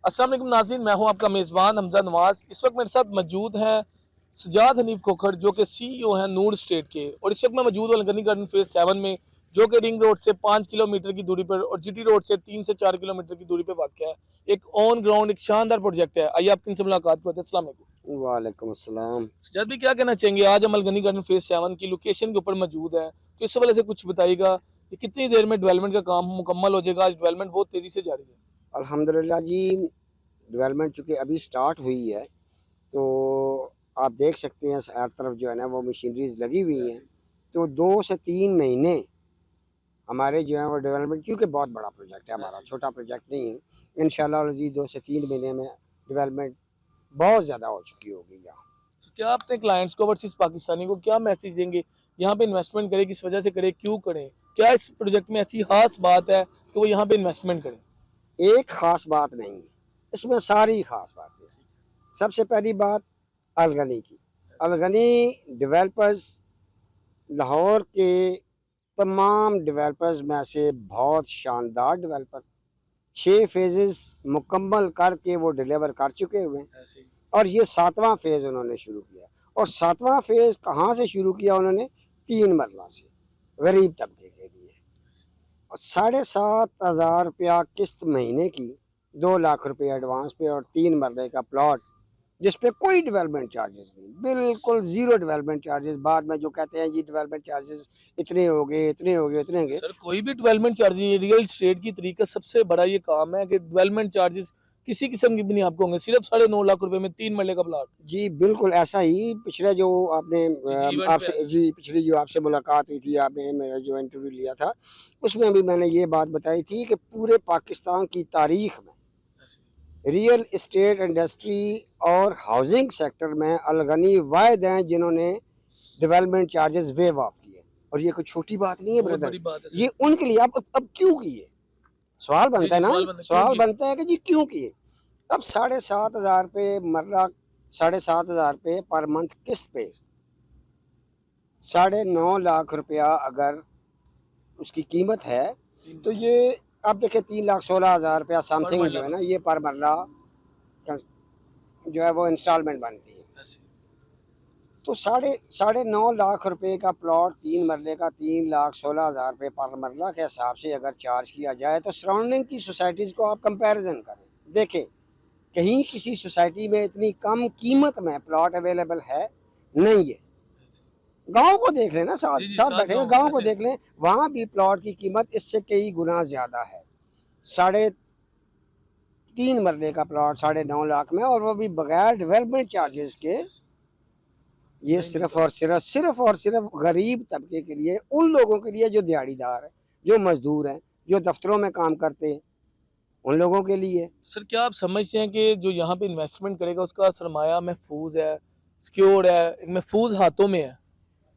अस्सलाम वालेकुम नाज़रीन, मैं हूं आपका मेज़बान हमजा नवाज। इस वक्त मेरे साथ मौजूद हैं सुजात हनीफ खोखर जो कि सीईओ हैं नूर स्टेट के, और इस वक्त मैं मौजूद हूं अलगनी गार्डन फेज 7 में, जो कि रिंग रोड से 5 किलोमीटर की दूरी पर और जीटी रोड से 3 से 4 किलोमीटर की दूरी पर वाक़ है। एक ऑन ग्राउंड एक शानदार प्रोजेक्ट है। आइए आपकी इनसे मुलाकात करते हैं। अस्सलाम वालेकुम वालेकुम अस्सलाम। सुजात भी, क्या कहना चाहेंगे? आज हम अलगनी गार्डन फेज 7 की लोकेशन के ऊपर मौजूद है, तो इस हवाले से कुछ बताइएगा कि कितनी देर में डेवलपमेंट का काम मुकम्मल हो जाएगा? आज डेवलपमेंट बहुत तेज़ी से जारी है। अल्हम्दुलिल्लाह जी, डेवलपमेंट चूँकि अभी स्टार्ट हुई है, तो आप देख सकते हैं हर तरफ जो है ना वो मशीनरीज़ लगी हुई हैं। तो 2 से 3 महीने हमारे जो है वो डेवलपमेंट, क्योंकि बहुत बड़ा प्रोजेक्ट है हमारा, छोटा प्रोजेक्ट नहीं है। इंशाल्लाह अज़ीज़ 2 से 3 महीने में डेवलपमेंट बहुत ज़्यादा हो चुकी होगी यहाँ। तो क्या अपने क्लाइंट्स को, ओवरसीज पाकिस्तानी को क्या मैसेज देंगे? यहाँ पे इन्वेस्टमेंट करें, किस वजह से करें, क्यों करें? क्या इस प्रोजेक्ट में ऐसी खास बात है कि वो यहाँ पे इन्वेस्टमेंट करें? एक ख़ास बात नहीं है, इसमें सारी ख़ास बातें हैं। सबसे पहली बात अलगनी की। अलगनी डेवलपर्स लाहौर के तमाम डेवलपर्स में से बहुत शानदार डेवलपर, 6 फेजेस मुकम्मल करके वो डिलीवर कर चुके हुए हैं। और ये 7वां फेज़ उन्होंने शुरू किया। और 7वां फेज़ कहाँ से शुरू किया उन्होंने? 3 मरला से, गरीब तबके के लिए। और 7,500 रुपया किस्त महीने की, 2 लाख रुपये एडवांस पे और 3 मरले का प्लॉट, जिस पे कोई डेवलपमेंट चार्जेस नहीं, बिल्कुल ज़ीरो डेवलपमेंट चार्जेस। बाद में जो कहते हैं जी डेवलपमेंट चार्जेस इतने हो गए, इतने हो गए, इतने हो गए। सर, कोई भी डेवलपमेंट चार्ज, ये रियल एस्टेट की तरीका सबसे बड़ा ये काम है कि डेवलपमेंट चार्जेस किसी किस्म के भी नहीं आपको होंगे। सिर्फ 9.5 लाख रुपए में 3 मरले का प्लॉट। जी, बिल्कुल ऐसा ही पिछला जो आपने जी जी, इवेंट पे आपसे आया जी पिछली जो आपसे मुलाकात हुई थी, आपने मेरा जो इंटरव्यू लिया था, उसमें भी मैंने ये बात बताई थी कि पूरे पाकिस्तान की तारीख में रियल एस्टेट इंडस्ट्री और हाउसिंग सेक्टर में अलगनी वाहिद हैं जिन्होंने डेवलपमेंट चार्जेस वेव ऑफ किए। और ये कोई छोटी बात नहीं है बहुत ब्रदर, बड़ी बात है ये सर। उनके लिए। अब क्यों किए? सवाल जी बनता जी, है ना, सवाल बंदा क्यों सवाल किया? बनता है कि जी क्यों किए? अब 7,500 रुपये मरला, 7,500 रुपये पर मंथ किस्त पे, 9.5 लाख रुपया अगर उसकी कीमत है, तो ये आप देखें 3,16,000 रुपया पर समथिंग मरला जो है का। ना, ये पर मरला जो है वो इंस्टॉलमेंट बनती है। ऐसे। तो साढ़े 9 लाख रुपए का प्लॉट, 3 मरले का, 3,16,000 रुपये पर मरला के हिसाब से अगर चार्ज किया जाए, तो सराउंडिंग की सोसाइटीज़ को आप कंपैरिजन करें, देखें कहीं किसी सोसाइटी में इतनी कम कीमत में प्लॉट अवेलेबल है नहीं है। गांव को देख लें ना, साथ जी जी, साथ 7 बैठे हैं, गाँव गांव को ऐसे। देख लें, वहां भी प्लॉट की कीमत इससे कई गुना ज़्यादा है। 3.5 मरले का प्लॉट 9.5 लाख में, और वो भी बगैर डेवलपमेंट चार्जेस के। ये नहीं सिर्फ मिलता। और सिर्फ सिर्फ और सिर्फ गरीब तबके के लिए, उन लोगों के लिए जो दिहाड़ीदार है, जो मजदूर हैं, जो दफ्तरों में काम करते हैं, उन लोगों के लिए। सर, क्या आप समझते हैं कि जो यहाँ पे इन्वेस्टमेंट करेगा उसका सरमाया महफूज है, सिक्योर है, एक महफूज हाथों में है?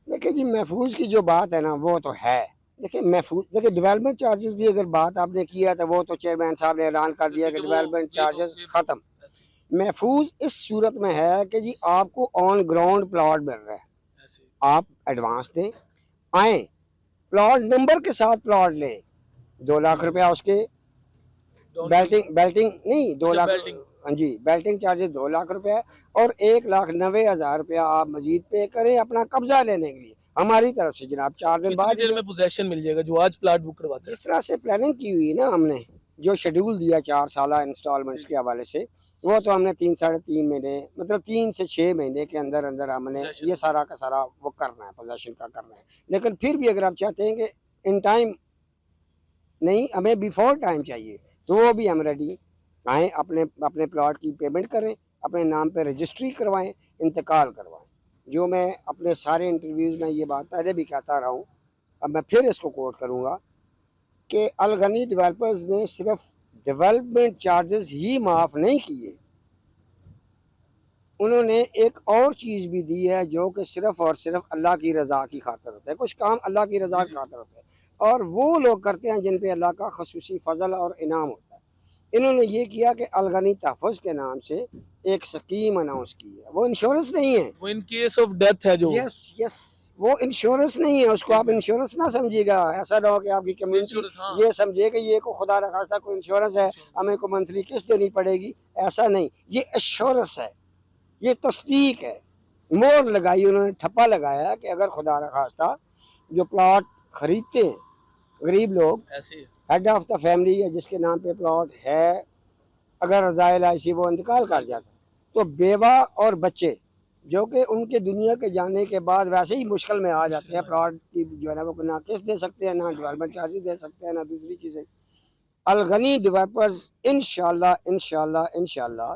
देखिए जी, महफूज की जो बात है ना वो तो है। देखिए महफूज, देखिए डेवलपमेंट चार्जेस की अगर बात आपने किया, तो वो तो चेयरमैन साहब ने ऐलान कर तो दिया ठीक कि है, वो डेवलपमेंट वेव चार्जेस वेव ख़त्म। ऐसे। महफूज इस सूरत में है कि जी आपको ऑन ग्राउंड प्लॉट मिल रहा है, ऐसे। आप एडवांस दें, आए प्लॉट नंबर के साथ प्लॉट लें, 2 लाख रुपया उसके डाउन पेमेंट। बेल्टिंग बेल्टिंग नहीं, दो अच्छा, लाख बेल्टिंग। हाँ जी, बेल्टिंग चार्जेस 2 लाख रुपया है। और 1,90,000 रुपया आप मजीद पे करें अपना कब्जा लेने के लिए हमारी तरफ से जनाब। 4 दिन कितनी बाद ही देर जो में पोजेशन मिल जाएगा जो आज प्लाट बुक करवाता है? जिस तरह से प्लानिंग की हुई ना हमने, जो शेड्यूल दिया 4 साल इंस्टॉलमेंट्स जी के हवाले से, वो तो हमने 3 साढ़े 3 महीने, मतलब 3 से 6 महीने के अंदर अंदर हमने पोजेशन। ये सारा का सारा वो करना है, पोजेशन का करना है। लेकिन फिर भी अगर आप चाहते हैं कि इन टाइम नहीं, हमें बिफोर टाइम चाहिए, तो वो भी हम रेडी। आएँ, अपने अपने प्लॉट की पेमेंट करें, अपने नाम पे रजिस्ट्री करवाएं, इंतकाल करवाएं। जो मैं अपने सारे इंटरव्यूज़ में ये बात पहले भी कहता रहा हूँ, अब मैं फिर इसको कोट करूँगा कि अलगनी डेवलपर्स ने सिर्फ डेवलपमेंट चार्जेस ही माफ़ नहीं किए, उन्होंने एक और चीज़ भी दी है जो कि सिर्फ और सिर्फ अल्लाह की रज़ा की खातिर होता है। कुछ काम अल्लाह की रज़ा जी की जी। खातिर होता है, और वो लोग करते हैं जिन पे अल्लाह का ख़ुसूसी फ़ज़ल और इनाम होता है। इन्होंने ये किया कि अलगनी तहफ़्फ़ुज़ के नाम से एक स्कीम अनाउंस की है, वो इंश्योरेंस नहीं है। वो इन केस ऑफ डेथ है जो। यस यस, वो इंश्योरेंस नहीं है, उसको आप इंश्योरेंस ना समझिएगा। ऐसा ना हो कि आपकी कम्युनिटी Insurance, हाँ। ये समझे कि ये को खुदा न खास्ता कोई इंश्योरेंस है, हमें को मंथली किस्त देनी पड़ेगी। ऐसा नहीं, ये एश्योरेंस है, ये तस्दीक है। मोहर लगाई उन्होंने, ठप्पा लगाया कि अगर खुदा न खास्ता जो प्लॉट खरीदते हैं गरीब लोग, ऐसे ही। हेड ऑफ द फैमिली या जिसके नाम पे प्लॉट है, अगर रज़ाइल आइसी वो इंतकाल कर जाता तो बेवा और बच्चे जो कि उनके दुनिया के जाने के बाद वैसे ही मुश्किल में आ जाते हैं, प्लॉट की जो है ना वो ना किस्त दे सकते हैं, ना डेवलपमेंट चार्जेस दे सकते हैं, ना दूसरी चीज़ें। अलगनी डेवलपर्स इंशाल्लाह इंशाल्लाह इंशाल्लाह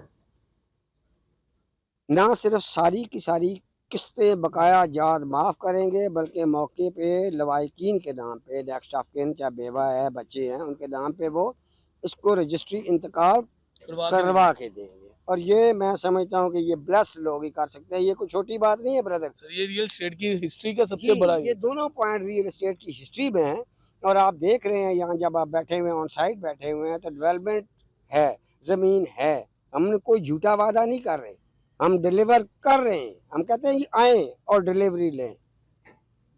ना सिर्फ सारी की सारी किस्तें बकाया जात माफ़ करेंगे, बल्कि मौके पे लवाकिन के नाम पे, नेक्स्ट ऑफ किन चाहे बेवा है बच्चे हैं उनके नाम पे वो इसको रजिस्ट्री इंतकाल करवा के देंगे। और ये मैं समझता हूँ कि ये ब्लेस्ड लोग ही कर सकते हैं, ये कोई छोटी बात नहीं है ब्रदर। सर ये रियल एस्टेट की हिस्ट्री का सबसे जी, बड़ा ये दोनों पॉइंट रियल एस्टेट की हिस्ट्री में हैं। और आप देख रहे हैं यहाँ जब आप बैठे हुए हैं, ऑन साइट बैठे हुए हैं, तो डेवलपमेंट है, ज़मीन है। हम कोई झूठा वादा नहीं कर रहे, हम डिलीवर कर रहे हैं। हम कहते हैं ये आएँ और डिलीवरी लें।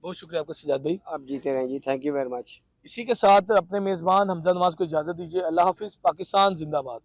बहुत शुक्रिया आपका सजाद भाई। आप जीते रहें जी, थैंक यू वेरी मच। इसी के साथ अपने मेज़बान हमजा नवाज को इजाज़त दीजिए। अल्लाह हाफिज़। पाकिस्तान जिंदाबाद।